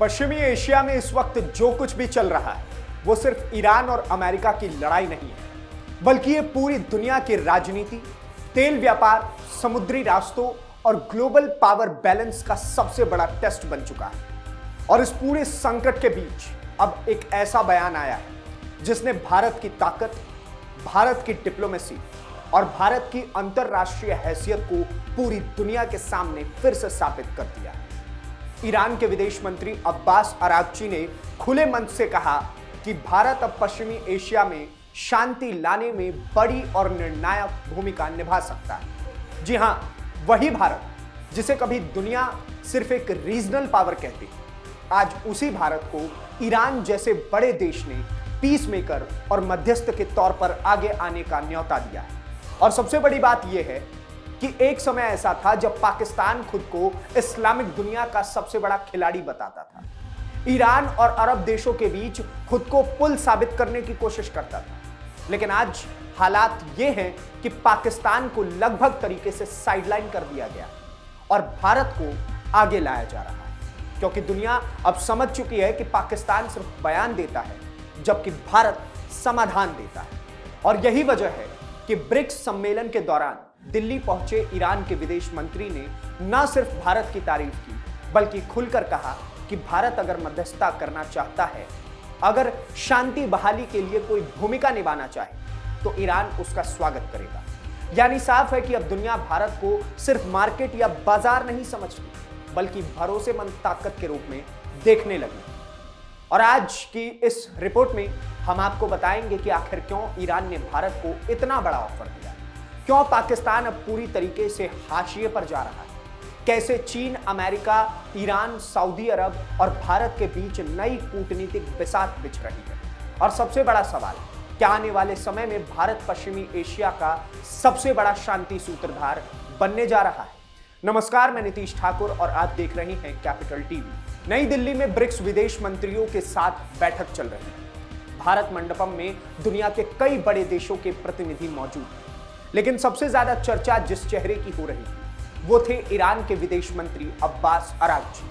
पश्चिमी एशिया में इस वक्त जो कुछ भी चल रहा है वो सिर्फ ईरान और अमेरिका की लड़ाई नहीं है, बल्कि ये पूरी दुनिया की राजनीति, तेल व्यापार, समुद्री रास्तों और ग्लोबल पावर बैलेंस का सबसे बड़ा टेस्ट बन चुका है। और इस पूरे संकट के बीच अब एक ऐसा बयान आया है जिसने भारत की ताकत, भारत की डिप्लोमेसी और भारत की अंतरराष्ट्रीय हैसियत को पूरी दुनिया के सामने फिर से साबित कर दिया है। ईरान के विदेश मंत्री अब्बास अरागची ने खुले मन से कहा कि भारत अब पश्चिमी एशिया में शांति लाने में बड़ी और निर्णायक भूमिका निभा सकता है। जी हां, वही भारत जिसे कभी दुनिया सिर्फ एक रीजनल पावर कहती थी, आज उसी भारत को ईरान जैसे बड़े देश ने पीस मेकर और मध्यस्थ के तौर पर आगे आने का न्योता दिया है। और सबसे बड़ी बात यह है कि एक समय ऐसा था जब पाकिस्तान खुद को इस्लामिक दुनिया का सबसे बड़ा खिलाड़ी बताता था, ईरान और अरब देशों के बीच खुद को पुल साबित करने की कोशिश करता था। लेकिन आज हालात ये हैं कि पाकिस्तान को लगभग तरीके से साइडलाइन कर दिया गया और भारत को आगे लाया जा रहा है, क्योंकि दुनिया अब समझ चुकी है कि पाकिस्तान सिर्फ बयान देता है जबकि भारत समाधान देता है। और यही वजह है कि ब्रिक्स सम्मेलन के दौरान दिल्ली पहुंचे ईरान के विदेश मंत्री ने न सिर्फ भारत की तारीफ की, बल्कि खुलकर कहा कि भारत अगर मध्यस्थता करना चाहता है, अगर शांति बहाली के लिए कोई भूमिका निभाना चाहे, तो ईरान उसका स्वागत करेगा। यानी साफ है कि अब दुनिया भारत को सिर्फ मार्केट या बाजार नहीं समझती, बल्कि भरोसेमंद ताकत के रूप में देखने लगी। और आज की इस रिपोर्ट में हम आपको बताएंगे कि आखिर क्यों ईरान ने भारत को इतना बड़ा ऑफर दिया, क्यों पाकिस्तान अब पूरी तरीके से हाशिए पर जा रहा है, कैसे चीन, अमेरिका, ईरान, सऊदी अरब और भारत के बीच नई कूटनीतिक बिसात बिछ रही है। और सबसे बड़ा सवाल, क्या आने वाले समय में भारत पश्चिमी एशिया का सबसे बड़ा शांति सूत्रधार बनने जा रहा है? नमस्कार, मैं नीतीश ठाकुर और आप देख रहे हैं कैपिटल टीवी। नई दिल्ली में ब्रिक्स विदेश मंत्रियों के साथ बैठक चल रही है। भारत मंडपम में दुनिया के कई बड़े देशों के प्रतिनिधि मौजूद हैं, लेकिन सबसे ज्यादा चर्चा जिस चेहरे की हो रही थी वो थे ईरान के विदेश मंत्री अब्बास अरागची,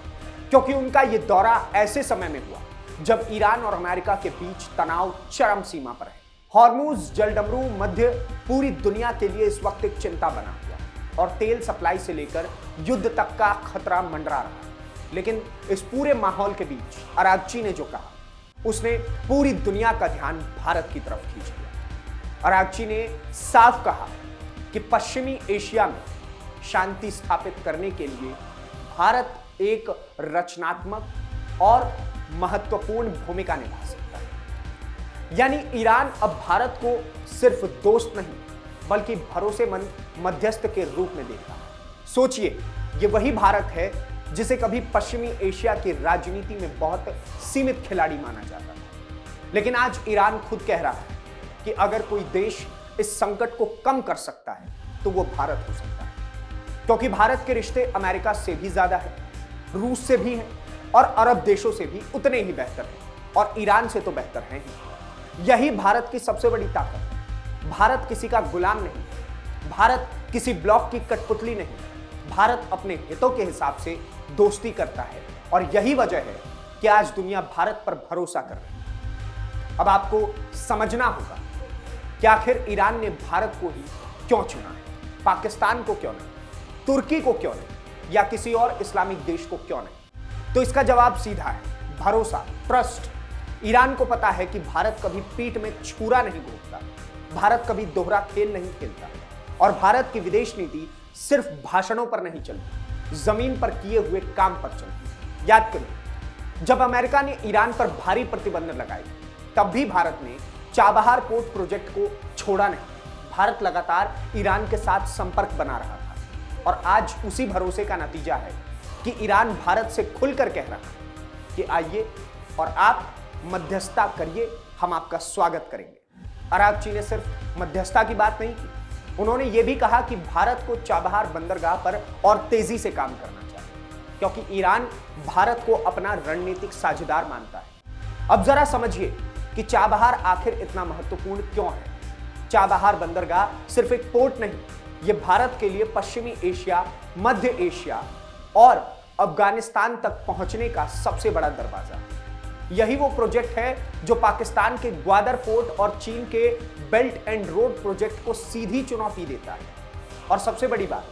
क्योंकि उनका यह दौरा ऐसे समय में हुआ जब ईरान और अमेरिका के बीच तनाव चरम सीमा पर है। हॉर्मुज जलडमरू मध्य पूरी दुनिया के लिए इस वक्त एक चिंता बना हुआ और तेल सप्लाई से लेकर युद्ध तक का खतरा मंडरा रहा है। लेकिन इस पूरे माहौल के बीच अरागची ने जो कहा, उसने पूरी दुनिया का ध्यान भारत की तरफ खींच लिया। अरागची ने साफ कहा कि पश्चिमी एशिया में शांति स्थापित करने के लिए भारत एक रचनात्मक और महत्वपूर्ण भूमिका निभा सकता है। यानी ईरान अब भारत को सिर्फ दोस्त नहीं, बल्कि भरोसेमंद मध्यस्थ के रूप में देख रहा है। सोचिए, ये वही भारत है जिसे कभी पश्चिमी एशिया की राजनीति में बहुत सीमित खिलाड़ी माना जाता था। लेकिन आज ईरान खुद कह रहा है कि अगर कोई देश इस संकट को कम कर सकता है तो वो भारत हो सकता है, क्योंकि भारत के रिश्ते अमेरिका से भी ज्यादा है, रूस से भी हैं और अरब देशों से भी उतने ही बेहतर हैं, और ईरान से तो बेहतर हैं ही। यही भारत की सबसे बड़ी ताकत है। भारत किसी का गुलाम नहीं, भारत किसी ब्लॉक की कठपुतली नहीं, भारत अपने हितों के हिसाब से दोस्ती करता है। और यही वजह है कि आज दुनिया भारत पर भरोसा कर रही है। अब आपको समझना होगा कि आखिर ईरान ने भारत को ही क्यों चुना है, पाकिस्तान को क्यों नहीं, तुर्की को क्यों नहीं, या किसी और इस्लामिक देश को क्यों नहीं? तो इसका जवाब सीधा है, भरोसा, ट्रस्ट। ईरान को पता है कि भारत कभी पीठ में छुरा नहीं घोंपता, भारत कभी दोहरा खेल नहीं खेलता, और भारत की विदेश नीति सिर्फ भाषणों पर नहीं चलती, जमीन पर किए हुए काम पर चलती। याद करिए, जब अमेरिका ने ईरान पर भारी प्रतिबंध लगाए, तब भी भारत ने चाबहार पोर्ट प्रोजेक्ट को छोड़ा नहीं। भारत लगातार ईरान के साथ संपर्क बना रहा था, और आज उसी भरोसे का नतीजा है कि ईरान भारत से खुलकर कह रहा है कि आइए और आप मध्यस्थता करिए, हम आपका स्वागत करेंगे। अरागची ने सिर्फ मध्यस्थता की बात नहीं की, उन्होंने ये भी कहा कि भारत को चाबहार बंदरगाह पर और तेजी से काम करना चाहिए, क्योंकि ईरान भारत को अपना रणनीतिक साझेदार मानता है। अब जरा समझिए कि चाबहार आखिर इतना महत्वपूर्ण क्यों है। चाबहार बंदरगाह सिर्फ एक पोर्ट नहीं, यह भारत के लिए पश्चिमी एशिया, मध्य एशिया और अफगानिस्तान तक पहुंचने का सबसे बड़ा दरवाजा। यही वो प्रोजेक्ट है जो पाकिस्तान के ग्वादर पोर्ट और चीन के बेल्ट एंड रोड प्रोजेक्ट को सीधी चुनौती देता है। और सबसे बड़ी बात,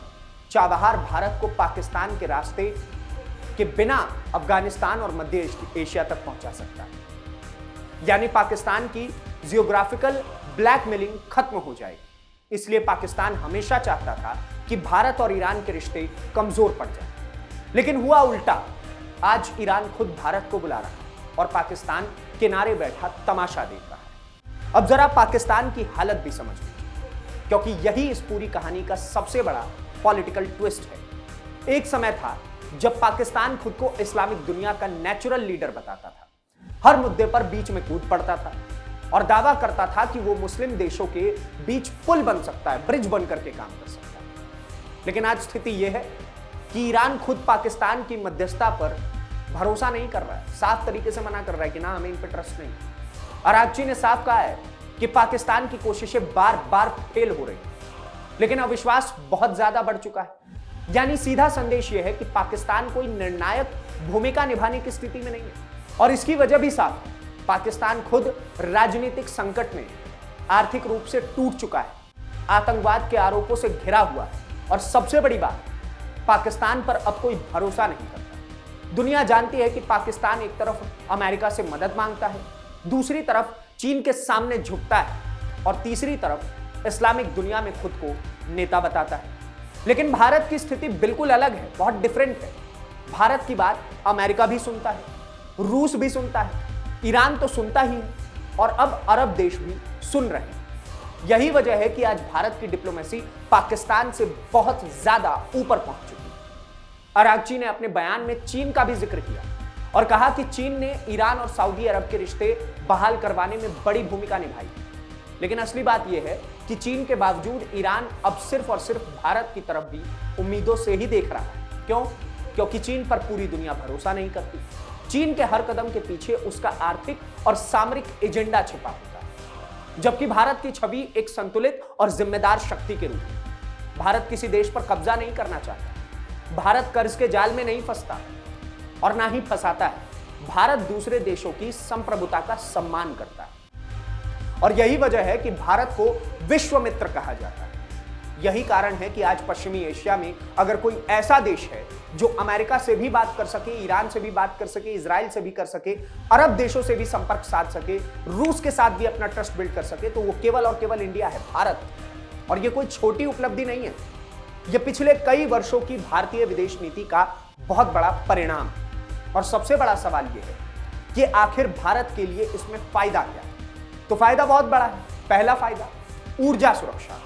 चाबहार भारत को पाकिस्तान के रास्ते के बिना अफगानिस्तान और मध्य एशिया तक पहुंचा सकता है। यानी पाकिस्तान की जियोग्राफिकल ब्लैकमेलिंग खत्म हो जाएगी। इसलिए पाकिस्तान हमेशा चाहता था कि भारत और ईरान के रिश्ते कमजोर पड़ जाएं। लेकिन हुआ उल्टा। आज ईरान खुद भारत को बुला रहा है और पाकिस्तान किनारे बैठा तमाशा देख रहा है। अब जरा पाकिस्तान की हालत भी समझ लीजिए, क्योंकि यही इस पूरी कहानी का सबसे बड़ा पॉलिटिकल ट्विस्ट है। एक समय था जब पाकिस्तान खुद को इस्लामिक दुनिया का नेचुरल लीडर बताता था, हर मुद्दे पर बीच में कूद पड़ता था और दावा करता था कि वो मुस्लिम देशों के बीच पुल बन सकता है, ब्रिज बन करके काम कर सकता है। लेकिन आज स्थिति यह है कि ईरान खुद पाकिस्तान की मध्यस्थता पर भरोसा नहीं कर रहा है, साफ तरीके से मना कर रहा है कि ना, हमें इन पर ट्रस्ट नहीं। अरागची ने साफ कहा है कि पाकिस्तान की कोशिशें बार बार फेल हो रही हैं, लेकिन अविश्वास बहुत ज्यादा बढ़ चुका है। यानी सीधा संदेश यह है कि पाकिस्तान कोई निर्णायक भूमिका निभाने की स्थिति में नहीं है। और इसकी वजह भी साफ है, पाकिस्तान खुद राजनीतिक संकट में आर्थिक रूप से टूट चुका है, आतंकवाद के आरोपों से घिरा हुआ है और सबसे बड़ी बात, पाकिस्तान पर अब कोई भरोसा नहीं करता। दुनिया जानती है कि पाकिस्तान एक तरफ अमेरिका से मदद मांगता है, दूसरी तरफ चीन के सामने झुकता है और तीसरी तरफ इस्लामिक दुनिया में खुद को नेता बताता है। लेकिन भारत की स्थिति बिल्कुल अलग है, बहुत डिफरेंट है। भारत की बात अमेरिका भी सुनता है, रूस भी सुनता है, ईरान तो सुनता ही है और अब अरब देश भी सुन रहे हैं। यही वजह है कि आज भारत की डिप्लोमेसी पाकिस्तान से बहुत ज्यादा ऊपर पहुंच चुकी है। अरागची ने अपने बयान में चीन का भी जिक्र किया और कहा कि चीन ने ईरान और सऊदी अरब के रिश्ते बहाल करवाने में बड़ी भूमिका निभाई। लेकिन असली बात यह है कि चीन के बावजूद ईरान अब सिर्फ और सिर्फ भारत की तरफ भी उम्मीदों से ही देख रहा है। क्यों? क्योंकि चीन पर पूरी दुनिया भरोसा नहीं करती। चीन के हर कदम के पीछे उसका आर्थिक और सामरिक एजेंडा छिपा होता है, जबकि भारत की छवि एक संतुलित और जिम्मेदार शक्ति के रूप में। भारत किसी देश पर कब्जा नहीं करना चाहता, भारत कर्ज के जाल में नहीं फंसता और ना ही फंसाता है। भारत दूसरे देशों की संप्रभुता का सम्मान करता है और यही वजह है कि भारत को विश्व मित्र कहा जाता है। यही कारण है कि आज पश्चिमी एशिया में अगर कोई ऐसा देश है जो अमेरिका से भी बात कर सके, ईरान से भी बात कर सके, इजराइल से भी कर सके, अरब देशों से भी संपर्क साध सके, रूस के साथ भी अपना ट्रस्ट बिल्ड कर सके, तो वो केवल और केवल इंडिया है, भारत। और ये कोई छोटी उपलब्धि नहीं है, ये पिछले कई वर्षों की भारतीय विदेश नीति का बहुत बड़ा परिणाम। और सबसे बड़ा सवाल यह है कि आखिर भारत के लिए इसमें फायदा क्या है? तो फायदा बहुत बड़ा है। पहला फायदा, ऊर्जा सुरक्षा।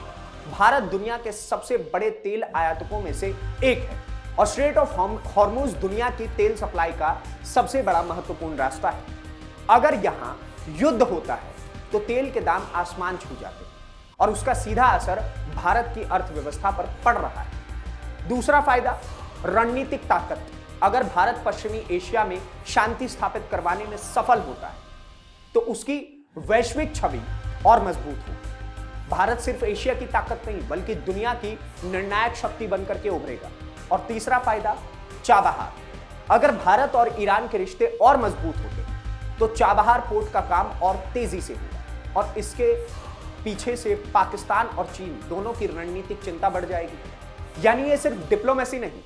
भारत दुनिया के सबसे बड़े तेल आयातकों में से एक है और स्ट्रेट ऑफ हॉर्मुज दुनिया की तेल सप्लाई का सबसे बड़ा महत्वपूर्ण रास्ता है। अगर यहां युद्ध होता है तो तेल के दाम आसमान छू जाते हैं और उसका सीधा असर भारत की अर्थव्यवस्था पर पड़ रहा है। दूसरा फायदा, रणनीतिक ताकत। अगर भारत पश्चिमी एशिया में शांति स्थापित करवाने में सफल होता है तो उसकी वैश्विक छवि और मजबूत हो। भारत सिर्फ एशिया की ताकत नहीं बल्कि दुनिया की निर्णायक शक्ति बनकर के उभरेगा। और तीसरा फायदा, चाबहार। अगर भारत और ईरान के रिश्ते और मजबूत होते तो चाबहार पोर्ट का काम और तेजी से होगा और इसके पीछे से पाकिस्तान और चीन दोनों की रणनीतिक चिंता बढ़ जाएगी। यानी ये सिर्फ डिप्लोमेसी नहीं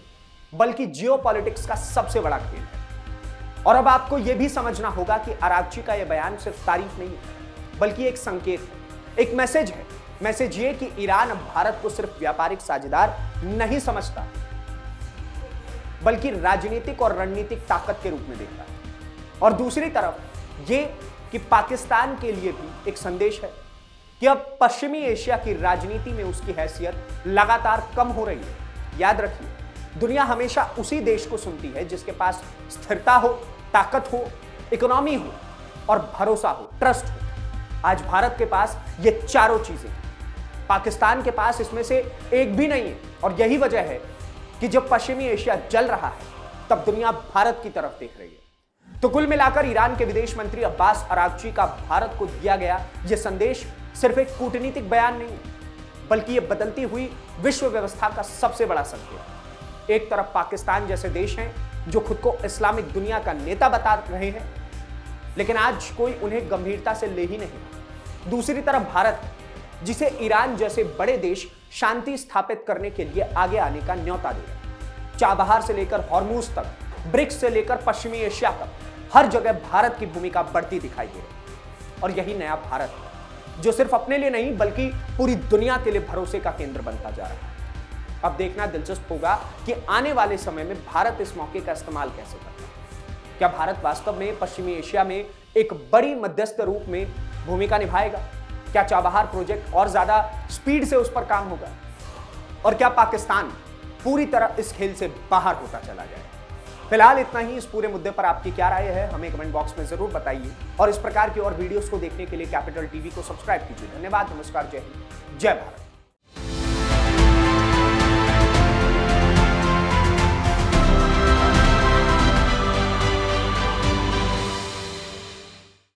बल्कि जियोपॉलिटिक्स का सबसे बड़ा खेल है। और अब आपको यह भी समझना होगा कि अरागची का यह बयान सिर्फ तारीफ नहीं है बल्कि एक संकेत है, एक मैसेज है। मैसेज ये कि ईरान अब भारत को सिर्फ व्यापारिक साझेदार नहीं समझता बल्कि राजनीतिक और रणनीतिक ताकत के रूप में देखता है। और दूसरी तरफ ये कि पाकिस्तान के लिए भी एक संदेश है कि अब पश्चिमी एशिया की राजनीति में उसकी हैसियत लगातार कम हो रही है। याद रखिए, दुनिया हमेशा उसी देश को सुनती है जिसके पास स्थिरता हो, ताकत हो, इकोनॉमी हो और भरोसा हो, ट्रस्ट हो। आज भारत के पास ये चारों चीजें हैं, पाकिस्तान के पास इसमें से एक भी नहीं है। और यही वजह है कि जब पश्चिमी एशिया जल रहा है तब दुनिया भारत की तरफ देख रही है। तो कुल मिलाकर ईरान के विदेश मंत्री अब्बास अरागची का भारत को दिया गया यह संदेश सिर्फ एक कूटनीतिक बयान नहीं है बल्कि यह बदलती हुई विश्व व्यवस्था का सबसे बड़ा संकेत है। एक तरफ पाकिस्तान जैसे देश हैं जो खुद को इस्लामिक दुनिया का नेता बता रहे हैं, लेकिन आज कोई उन्हें गंभीरता से ले ही नहीं। दूसरी तरफ भारत, जिसे ईरान जैसे बड़े देश शांति स्थापित करने के लिए आगे आने का न्योता दे रहे हैं। चाबहार से लेकर हॉर्मूज तक, ब्रिक्स से लेकर पश्चिमी एशिया तक, हर जगह भारत की भूमिका बढ़ती दिखाई दे रही है। और यही नया भारत है जो सिर्फ अपने लिए नहीं बल्कि पूरी दुनिया के लिए भरोसे का केंद्र बनता जा रहा है। अब देखना दिलचस्प होगा कि आने वाले समय में भारत इस मौके का इस्तेमाल कैसे करता है। क्या भारत वास्तव में पश्चिमी एशिया में एक बड़ी मध्यस्थ रूप में भूमिका निभाएगा? क्या चाबहार प्रोजेक्ट और ज्यादा स्पीड से उस पर काम होगा? और क्या पाकिस्तान पूरी तरह इस खेल से बाहर होता चला जाएगा? फिलहाल इतना ही। इस पूरे मुद्दे पर आपकी क्या राय है हमें कमेंट बॉक्स में जरूर बताइए, और इस प्रकार की और वीडियोस को देखने के लिए कैपिटल टीवी को सब्सक्राइब कीजिए। धन्यवाद, नमस्कार, जय हिंद, जय भारत।